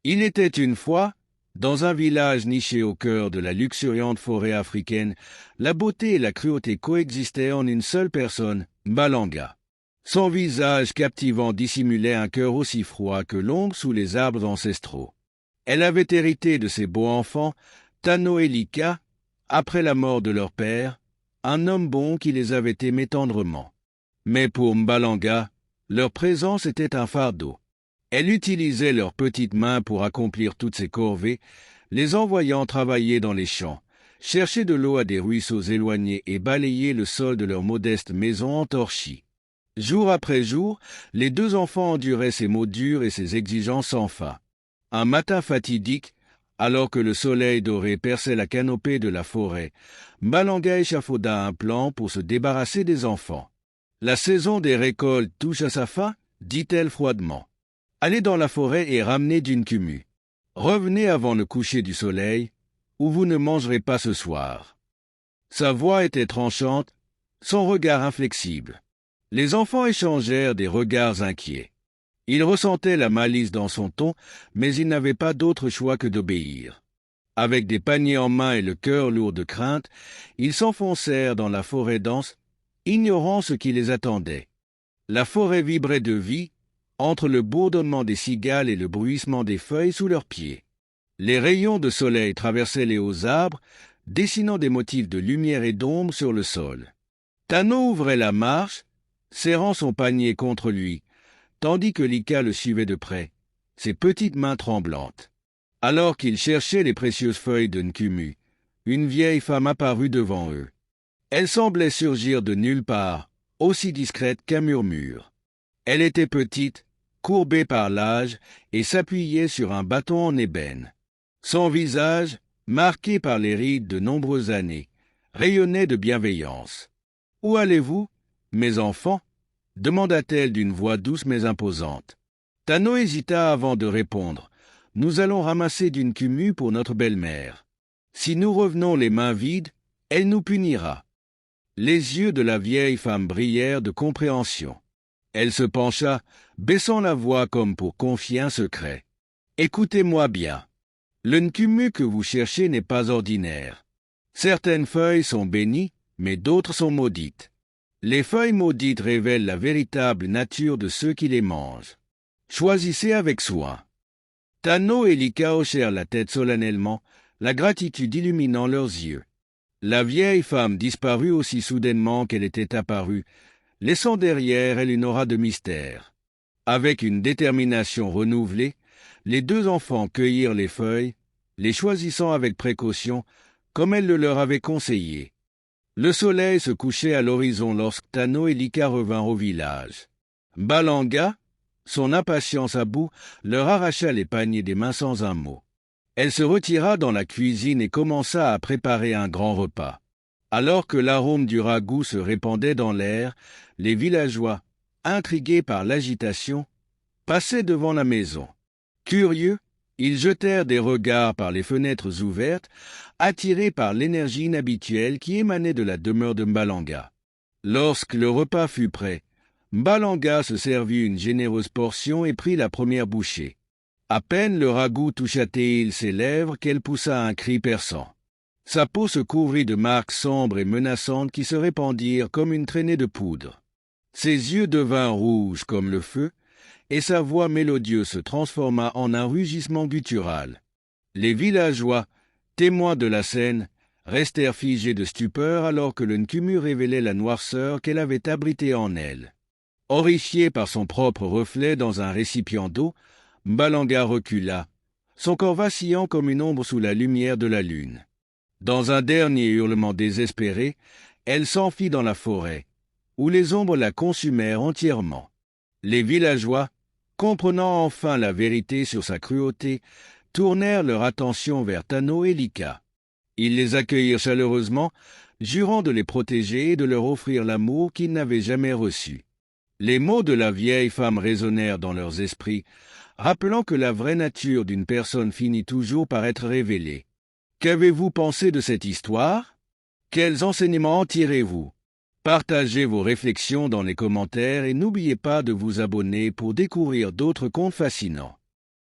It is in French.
Il était une fois, dans un village niché au cœur de la luxuriante forêt africaine, la beauté et la cruauté coexistaient en une seule personne, Mbalanga. Son visage captivant dissimulait un cœur aussi froid que l'ombre sous les arbres ancestraux. Elle avait hérité de ses beaux enfants, Tano et Lika, après la mort de leur père, un homme bon qui les avait aimés tendrement. Mais pour Mbalanga, leur présence était un fardeau. Elle utilisait leurs petites mains pour accomplir toutes ses corvées, les envoyant travailler dans les champs, chercher de l'eau à des ruisseaux éloignés et balayer le sol de leur modeste maison entorchie. Jour après jour, les deux enfants enduraient ces mots durs et ces exigences sans fin. Un matin fatidique, alors que le soleil doré perçait la canopée de la forêt, Mbalanga échafauda un plan pour se débarrasser des enfants. « La saison des récoltes touche à sa fin » dit-elle froidement. « Allez dans la forêt et ramenez d'une Kumu. Revenez avant le coucher du soleil, ou vous ne mangerez pas ce soir. » Sa voix était tranchante, son regard inflexible. Les enfants échangèrent des regards inquiets. Ils ressentaient la malice dans son ton, mais ils n'avaient pas d'autre choix que d'obéir. Avec des paniers en main et le cœur lourd de crainte, ils s'enfoncèrent dans la forêt dense, ignorant ce qui les attendait. La forêt vibrait de vie, entre le bourdonnement des cigales et le bruissement des feuilles sous leurs pieds. Les rayons de soleil traversaient les hauts arbres, dessinant des motifs de lumière et d'ombre sur le sol. Tano ouvrait la marche, serrant son panier contre lui, tandis que Lika le suivait de près, ses petites mains tremblantes. Alors qu'il cherchait les précieuses feuilles de Nkumu, une vieille femme apparut devant eux. Elle semblait surgir de nulle part, aussi discrète qu'un murmure. Elle était petite, courbée par l'âge, et s'appuyait sur un bâton en ébène. Son visage, marqué par les rides de nombreuses années, rayonnait de bienveillance. « Où allez-vous, mes enfants ?» demanda-t-elle d'une voix douce mais imposante. Tano hésita avant de répondre. « Nous allons ramasser d'une Kumu pour notre belle-mère. Si nous revenons les mains vides, elle nous punira. » Les yeux de la vieille femme brillèrent de compréhension. Elle se pencha, baissant la voix comme pour confier un secret. « Écoutez-moi bien. Le Nkumu que vous cherchez n'est pas ordinaire. Certaines feuilles sont bénies, mais d'autres sont maudites. Les feuilles maudites révèlent la véritable nature de ceux qui les mangent. Choisissez avec soin. » Tano et Lika hochèrent la tête solennellement, la gratitude illuminant leurs yeux. La vieille femme disparut aussi soudainement qu'elle était apparue, laissant derrière elle une aura de mystère. Avec une détermination renouvelée, les deux enfants cueillirent les feuilles, les choisissant avec précaution, comme elle le leur avait conseillé. Le soleil se couchait à l'horizon lorsque Tano et Lika revinrent au village. Mbalanga, son impatience à bout, leur arracha les paniers des mains sans un mot. Elle se retira dans la cuisine et commença à préparer un grand repas. Alors que l'arôme du ragoût se répandait dans l'air, les villageois, intrigués par l'agitation, passaient devant la maison. Curieux, ils jetèrent des regards par les fenêtres ouvertes, attirés par l'énergie inhabituelle qui émanait de la demeure de Mbalanga. Lorsque le repas fut prêt, Mbalanga se servit une généreuse portion et prit la première bouchée. À peine le ragoût toucha-t-il ses lèvres qu'elle poussa un cri perçant. Sa peau se couvrit de marques sombres et menaçantes qui se répandirent comme une traînée de poudre. Ses yeux devinrent rouges comme le feu, et sa voix mélodieuse se transforma en un rugissement guttural. Les villageois, témoins de la scène, restèrent figés de stupeur alors que le Nkumu révélait la noirceur qu'elle avait abritée en elle. Horrifié par son propre reflet dans un récipient d'eau, Mbalanga recula, son corps vacillant comme une ombre sous la lumière de la lune. Dans un dernier hurlement désespéré, elle s'enfuit dans la forêt, où les ombres la consumèrent entièrement. Les villageois, comprenant enfin la vérité sur sa cruauté, tournèrent leur attention vers Tano et Lika. Ils les accueillirent chaleureusement, jurant de les protéger et de leur offrir l'amour qu'ils n'avaient jamais reçu. Les mots de la vieille femme résonnèrent dans leurs esprits, rappelant que la vraie nature d'une personne finit toujours par être révélée. Qu'avez-vous pensé de cette histoire? Quels enseignements en tirez-vous? Partagez vos réflexions dans les commentaires et n'oubliez pas de vous abonner pour découvrir d'autres contes fascinants.